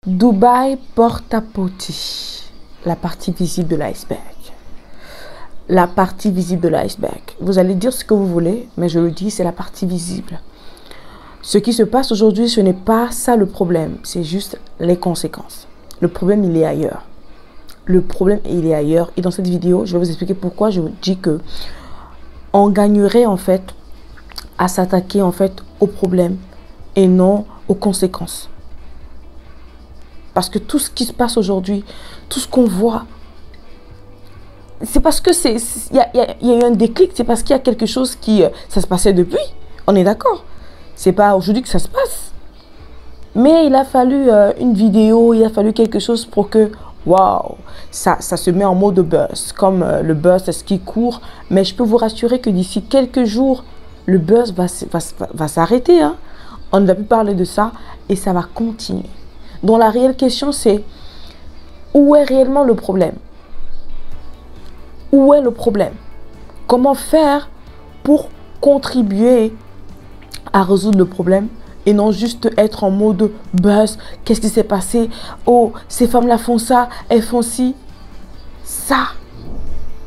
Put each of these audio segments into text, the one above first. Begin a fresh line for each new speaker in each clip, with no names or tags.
Dubaï porte-à-potie, la partie visible de l'iceberg. La partie visible de l'iceberg. Vous allez dire ce que vous voulez, mais je le dis, c'est la partie visible. Ce qui se passe aujourd'hui, ce n'est pas ça le problème, c'est juste les conséquences. Le problème, il est ailleurs. Le problème, il est ailleurs. Et dans cette vidéo, je vais vous expliquer pourquoi je vous dis que on gagnerait en fait à s'attaquer en fait au problème et non aux conséquences. Parce que tout ce qui se passe aujourd'hui, tout ce qu'on voit, c'est parce que il y a eu un déclic, c'est parce qu'il y a quelque chose qui, ça se passait depuis, on est d'accord. C'est pas aujourd'hui que ça se passe. Mais il a fallu une vidéo, il a fallu quelque chose pour que, waouh, ça se met en mode buzz. Comme le buzz, c'est ce qui court. Mais je peux vous rassurer que d'ici quelques jours, le buzz va s'arrêter. Hein. On ne va plus parler de ça et ça va continuer. Donc la réelle question c'est, où est réellement le problème? Où est le problème? Comment faire pour contribuer à résoudre le problème et non juste être en mode buzz? Qu'est-ce qui s'est passé? Oh, ces femmes-là font ça, elles font ci. Ça.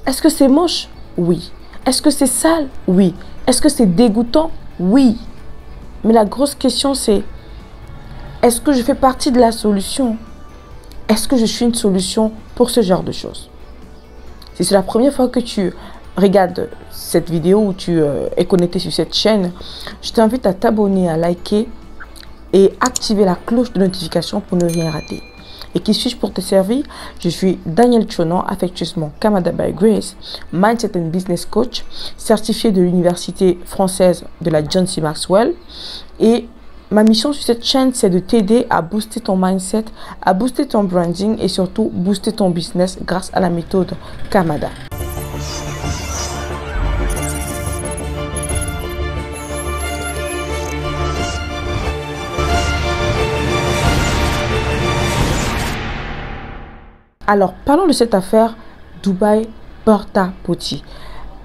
Est-ce que c'est moche? Oui. Est-ce que c'est sale? Oui. Est-ce que c'est dégoûtant? Oui. Mais la grosse question c'est, est-ce que je fais partie de la solution? Est-ce que je suis une solution pour ce genre de choses? Si c'est la première fois que tu regardes cette vidéo ou tu es connecté sur cette chaîne, je t'invite à t'abonner, à liker et activer la cloche de notification pour ne rien rater. Et qui suis-je pour te servir? Je suis Danielle Chonan, affectueusement Kamada by Grace, Mindset and Business Coach, certifié de l'Université française de la John C. Maxwell. Et ma mission sur cette chaîne, c'est de t'aider à booster ton mindset, à booster ton branding et surtout booster ton business grâce à la méthode Kamada. Alors, parlons de cette affaire Dubaï porte-à-potie.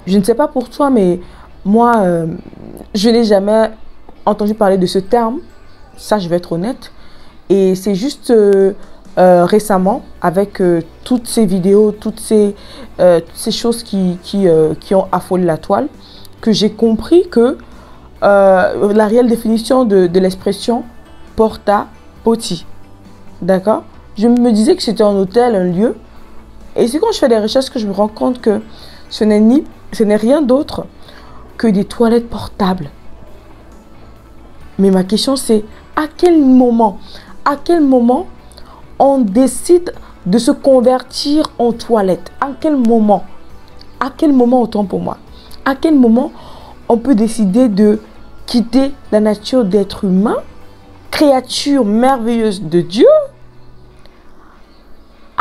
Je ne sais pas pour toi, mais moi, je n'ai jamais entendu parler de ce terme. Ça, je vais être honnête. Et c'est juste récemment, avec toutes ces vidéos, toutes ces choses qui ont affolé la toile, que j'ai compris que la réelle définition de l'expression porte-à-potie. D'accord? Je me disais que c'était un hôtel, un lieu. Et c'est quand je fais des recherches que je me rends compte que ce n'est rien d'autre que des toilettes portables. Mais ma question c'est, à quel moment on décide de se convertir en toilette? À quel moment? À quel moment, autant pour moi? À quel moment on peut décider de quitter la nature d'être humain, créature merveilleuse de Dieu,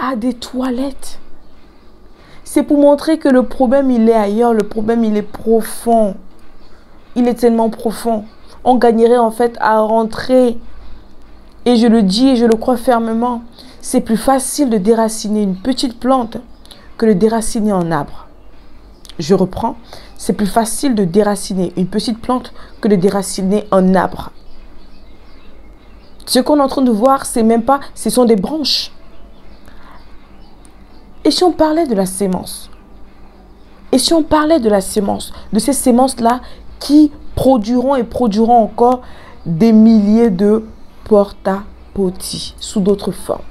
à des toilettes? C'est pour montrer que le problème il est ailleurs, le problème il est profond. Il est tellement profond. On gagnerait en fait à rentrer. Et je le dis et je le crois fermement, c'est plus facile de déraciner une petite plante que de déraciner un arbre. Je reprends, c'est plus facile de déraciner une petite plante que de déraciner un arbre. Ce qu'on est en train de voir, c'est même pas, ce sont des branches. Et si on parlait de la sémence? Et si on parlait de la sémence, de ces sémences-là qui produiront et produiront encore des milliers de porte-à-potie sous d'autres formes?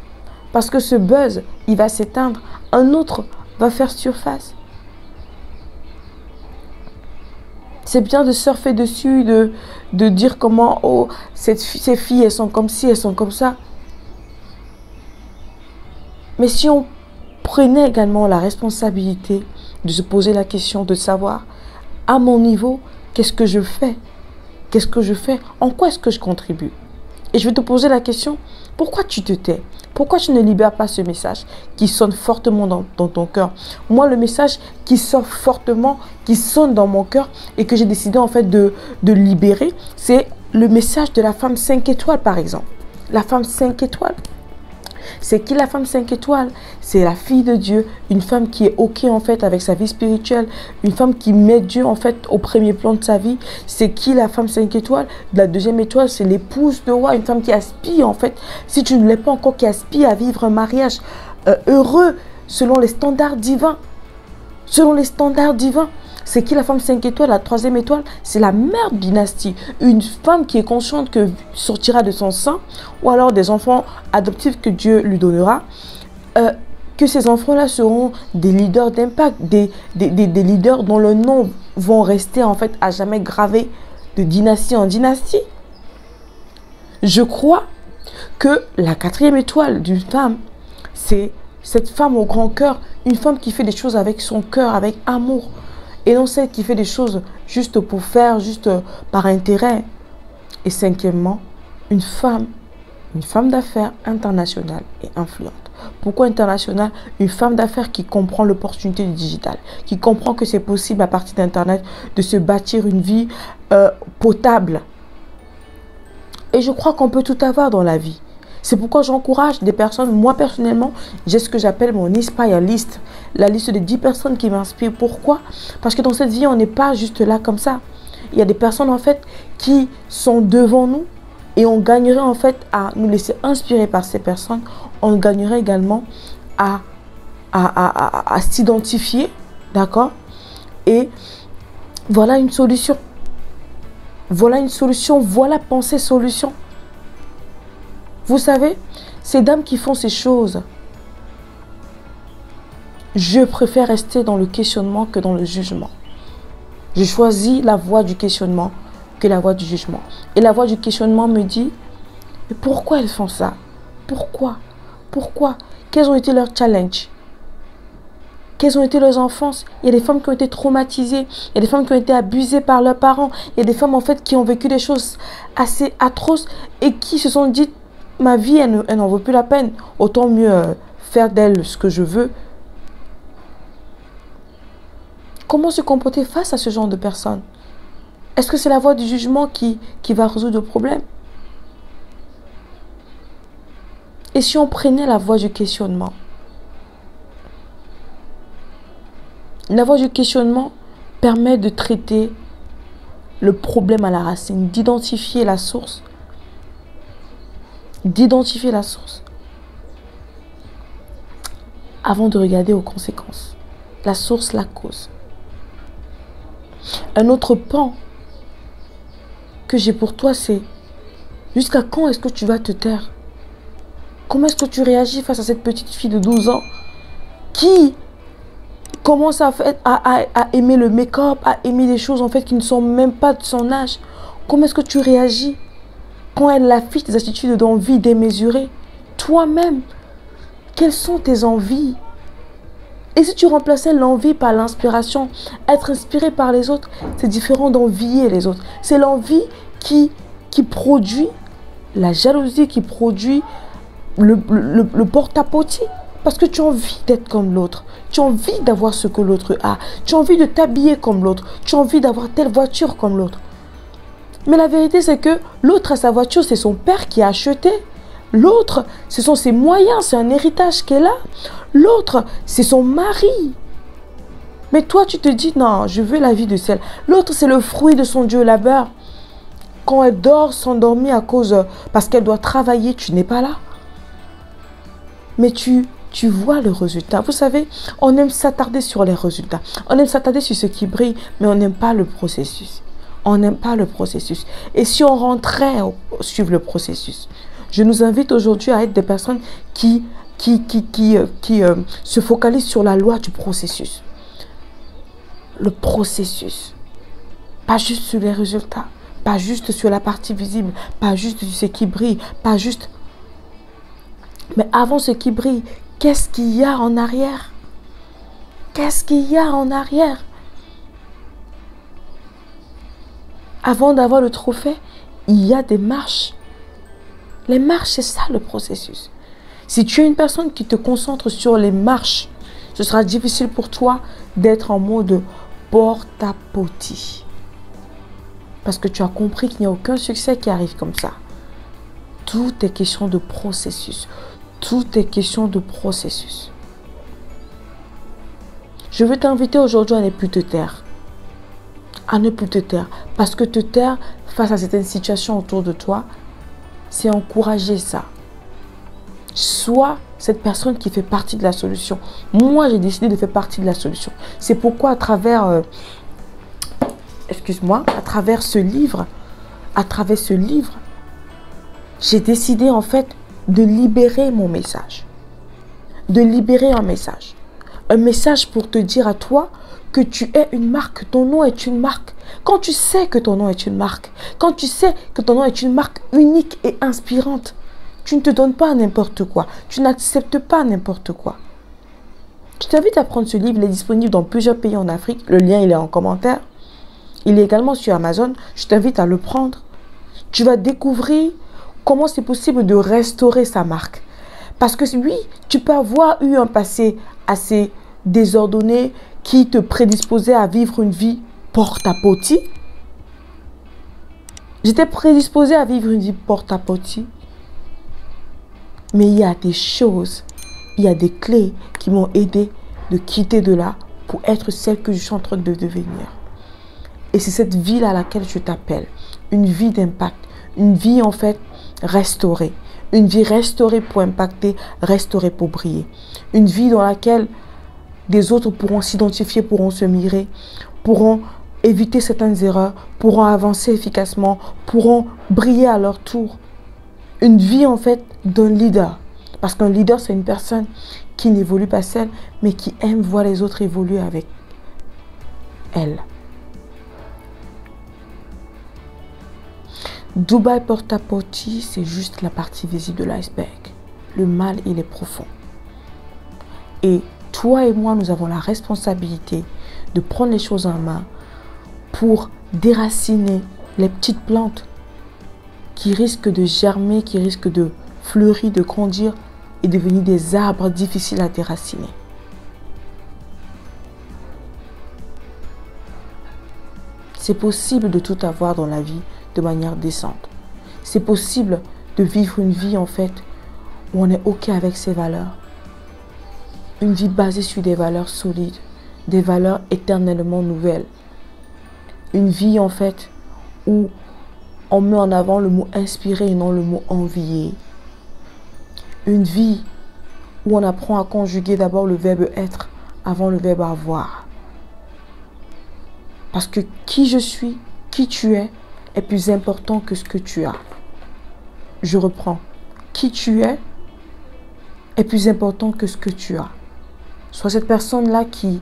Parce que ce buzz, il va s'éteindre, un autre va faire surface. C'est bien de surfer dessus, de dire comment, oh, ces filles, elles sont comme ci, elles sont comme ça. Mais si on prenait également la responsabilité de se poser la question de savoir, à mon niveau, qu'est-ce que je fais? Qu'est-ce que je fais? En quoi est-ce que je contribue? Et je vais te poser la question, pourquoi tu te tais? Pourquoi tu ne libères pas ce message qui sonne fortement dans ton cœur? Moi, le message qui sort fortement, qui sonne dans mon cœur et que j'ai décidé en fait de libérer, c'est le message de la femme 5 étoiles par exemple. La femme 5 étoiles. C'est qui la femme 5 étoiles? C'est la fille de Dieu, une femme qui est OK en fait avec sa vie spirituelle, une femme qui met Dieu en fait au premier plan de sa vie. C'est qui la femme 5 étoiles? La deuxième étoile, c'est l'épouse de roi, une femme qui aspire en fait, si tu ne l'es pas encore, qui aspire à vivre un mariage heureux selon les standards divins. Selon les standards divins. C'est qui la femme 5 étoiles? La troisième étoile, c'est la mère de dynastie. Une femme qui est consciente que sortira de son sein, ou alors des enfants adoptifs que Dieu lui donnera, que ces enfants-là seront des leaders d'impact, des leaders dont le nom vont rester en fait à jamais gravé de dynastie en dynastie. Je crois que la quatrième étoile d'une femme, c'est cette femme au grand cœur, une femme qui fait des choses avec son cœur, avec amour. Et non celle qui fait des choses juste pour faire, juste par intérêt. Et cinquièmement, une femme d'affaires internationale et influente. Pourquoi internationale? Une femme d'affaires qui comprend l'opportunité du digital, qui comprend que c'est possible à partir d'Internet de se bâtir une vie potable. Et je crois qu'on peut tout avoir dans la vie. C'est pourquoi j'encourage des personnes, moi personnellement, j'ai ce que j'appelle mon Inspire List, la liste de 10 personnes qui m'inspirent. Pourquoi? Parce que dans cette vie, on n'est pas juste là comme ça. Il y a des personnes en fait qui sont devant nous et on gagnerait en fait à nous laisser inspirer par ces personnes. On gagnerait également à s'identifier, d'accord? Et voilà une solution. Voilà une solution, voilà penser solution. Vous savez, ces dames qui font ces choses, je préfère rester dans le questionnement que dans le jugement. Je choisis la voie du questionnement que la voie du jugement. Et la voie du questionnement me dit, mais pourquoi elles font ça? Pourquoi? Pourquoi? Quels ont été leurs challenges? Quelles ont été leurs enfances? Il y a des femmes qui ont été traumatisées. Il y a des femmes qui ont été abusées par leurs parents. Il y a des femmes en fait qui ont vécu des choses assez atroces et qui se sont dites, ma vie, elle n'en vaut plus la peine. Autant mieux faire d'elle ce que je veux. Comment se comporter face à ce genre de personnes? Est-ce que c'est la voie du jugement qui va résoudre le problème? Et si on prenait la voie du questionnement? La voie du questionnement permet de traiter le problème à la racine, d'identifier la source. D'identifier la source avant de regarder aux conséquences. La source, la cause. Un autre pan que j'ai pour toi, c'est jusqu'à quand est-ce que tu vas te taire? Comment est-ce que tu réagis face à cette petite fille de 12 ans qui commence à aimer le make-up, à aimer des choses en fait qui ne sont même pas de son âge? Comment est-ce que tu réagis quand elle affiche des attitudes d'envie démesurées? Toi-même, quelles sont tes envies? Et si tu remplaçais l'envie par l'inspiration, être inspiré par les autres, c'est différent d'envier les autres. C'est l'envie qui produit la jalousie, qui produit le porte-à-pote. Parce que tu as envie d'être comme l'autre. Tu as envie d'avoir ce que l'autre a. Tu as envie de t'habiller comme l'autre. Tu as envie d'avoir telle voiture comme l'autre. Mais la vérité, c'est que l'autre a sa voiture, c'est son père qui a acheté. L'autre, ce sont ses moyens, c'est un héritage qu'elle a. L'autre, c'est son mari. Mais toi, tu te dis, non, je veux la vie de celle. L'autre, c'est le fruit de son Dieu labeur. Quand elle dort, s'endormit parce qu'elle doit travailler, tu n'es pas là. Mais tu vois le résultat. Vous savez, on aime s'attarder sur les résultats. On aime s'attarder sur ce qui brille, mais on n'aime pas le processus. On n'aime pas le processus. Et si on rentrait suivre le processus, je nous invite aujourd'hui à être des personnes qui se focalisent sur la loi du processus. Le processus. Pas juste sur les résultats. Pas juste sur la partie visible. Pas juste sur ce qui brille. Pas juste... Mais avant ce qui brille, qu'est-ce qu'il y a en arrière? Qu'est-ce qu'il y a en arrière? Avant d'avoir le trophée, il y a des marches. Les marches, c'est ça le processus. Si tu es une personne qui te concentre sur les marches, ce sera difficile pour toi d'être en mode porte-à-pote. Parce que tu as compris qu'il n'y a aucun succès qui arrive comme ça. Tout est question de processus. Tout est question de processus. Je veux t'inviter aujourd'hui à ne plus te taire. À ne plus te taire. Parce que te taire face à certaines situations autour de toi, c'est encourager ça. Sois cette personne qui fait partie de la solution. Moi, j'ai décidé de faire partie de la solution. C'est pourquoi à travers, à travers ce livre, j'ai décidé en fait de libérer mon message. De libérer un message. Un message pour te dire à toi que tu es une marque, ton nom est une marque. Quand tu sais que ton nom est une marque, quand tu sais que ton nom est une marque unique et inspirante, tu ne te donnes pas à n'importe quoi. Tu n'acceptes pas n'importe quoi. Je t'invite à prendre ce livre. Il est disponible dans plusieurs pays en Afrique. Le lien, il est en commentaire. Il est également sur Amazon. Je t'invite à le prendre. Tu vas découvrir comment c'est possible de restaurer sa marque. Parce que oui, tu peux avoir eu un passé assez désordonné qui te prédisposait à vivre une vie porte-à-potie. J'étais prédisposée à vivre une vie porte-à-potie. Mais il y a des choses, il y a des clés qui m'ont aidé de quitter de là pour être celle que je suis en train de devenir. Et c'est cette vie-là à laquelle je t'appelle. Une vie d'impact. Une vie en fait restaurée. Une vie restaurée pour impacter, restaurée pour briller. Une vie dans laquelle des autres pourront s'identifier, pourront se mirer, pourront éviter certaines erreurs, pourront avancer efficacement, pourront briller à leur tour. Une vie en fait d'un leader. Parce qu'un leader, c'est une personne qui n'évolue pas seule, mais qui aime voir les autres évoluer avec elle. Dubaï porte-à-potie, c'est juste la partie visible de l'iceberg. Le mal, il est profond. Et toi et moi, nous avons la responsabilité de prendre les choses en main pour déraciner les petites plantes qui risquent de germer, qui risquent de fleurir, de grandir et devenir des arbres difficiles à déraciner. C'est possible de tout avoir dans la vie de manière décente. C'est possible de vivre une vie en fait où on est OK avec ses valeurs. Une vie basée sur des valeurs solides, des valeurs éternellement nouvelles. Une vie en fait où on met en avant le mot inspiré et non le mot envier. Une vie où on apprend à conjuguer d'abord le verbe être avant le verbe avoir. Parce que qui je suis, qui tu es plus important que ce que tu as. Je reprends. Qui tu es plus important que ce que tu as. Sois cette personne-là qui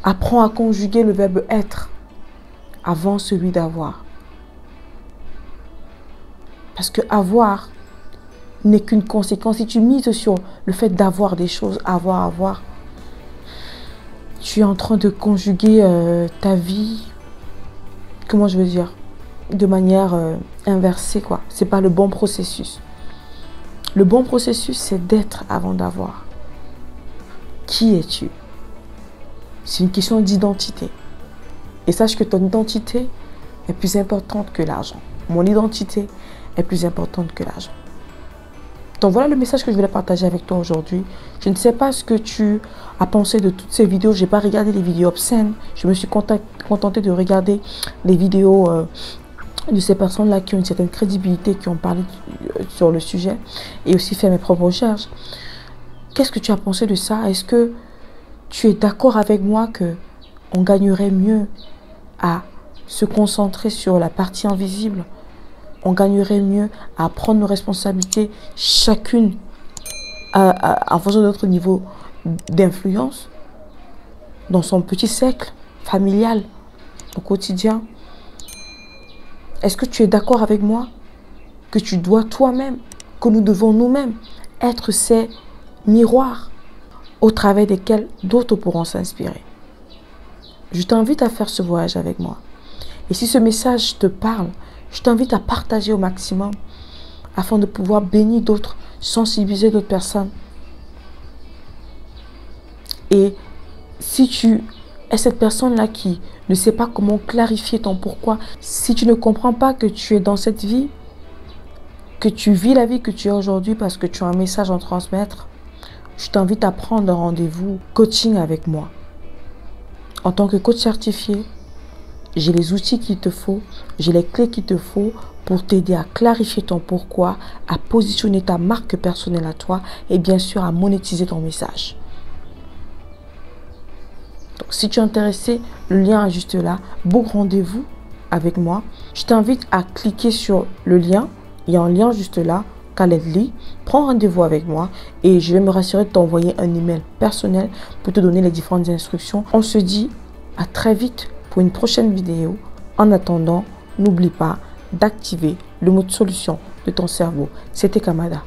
apprend à conjuguer le verbe être avant celui d'avoir. Parce que avoir n'est qu'une conséquence. Si tu mises sur le fait d'avoir des choses, avoir, tu es en train de conjuguer ta vie, comment je veux dire, de manière inversée, quoi. C'est pas le bon processus. Le bon processus, c'est d'être avant d'avoir. Qui es-tu? C'est une question d'identité. Et sache que ton identité est plus importante que l'argent. Mon identité est plus importante que l'argent. Donc voilà le message que je voulais partager avec toi aujourd'hui. Je ne sais pas ce que tu as pensé de toutes ces vidéos. Je n'ai pas regardé les vidéos obscènes. Je me suis contentée de regarder les vidéos de ces personnes-là qui ont une certaine crédibilité, qui ont parlé sur le sujet et aussi fait mes propres recherches. Qu'est-ce que tu as pensé de ça? Est-ce que tu es d'accord avec moi qu'on gagnerait mieux à se concentrer sur la partie invisible? On gagnerait mieux à prendre nos responsabilités chacune en fonction de notre niveau d'influence dans son petit cercle familial, au quotidien. Est-ce que tu es d'accord avec moi que tu dois toi-même, que nous devons nous-mêmes être ces miroirs au travers desquels d'autres pourront s'inspirer? Je t'invite à faire ce voyage avec moi. Et si ce message te parle, je t'invite à partager au maximum afin de pouvoir bénir d'autres, sensibiliser d'autres personnes. Et si tu es cette personne-là qui ne sait pas comment clarifier ton pourquoi, si tu ne comprends pas que tu es dans cette vie que tu vis la vie que tu as aujourd'hui parce que tu as un message à transmettre, je t'invite à prendre un rendez-vous coaching avec moi. En tant que coach certifié, j'ai les outils qu'il te faut, j'ai les clés qu'il te faut pour t'aider à clarifier ton pourquoi, à positionner ta marque personnelle à toi et bien sûr à monétiser ton message. Donc si tu es intéressé, le lien est juste là. Book rendez-vous avec moi. Je t'invite à cliquer sur le lien. Il y a un lien juste là, Calendly. Prends rendez-vous avec moi et je vais me rassurer de t'envoyer un email personnel pour te donner les différentes instructions. On se dit à très vite pour une prochaine vidéo. En attendant, n'oublie pas d'activer le mode solution de ton cerveau. C'était Kamada.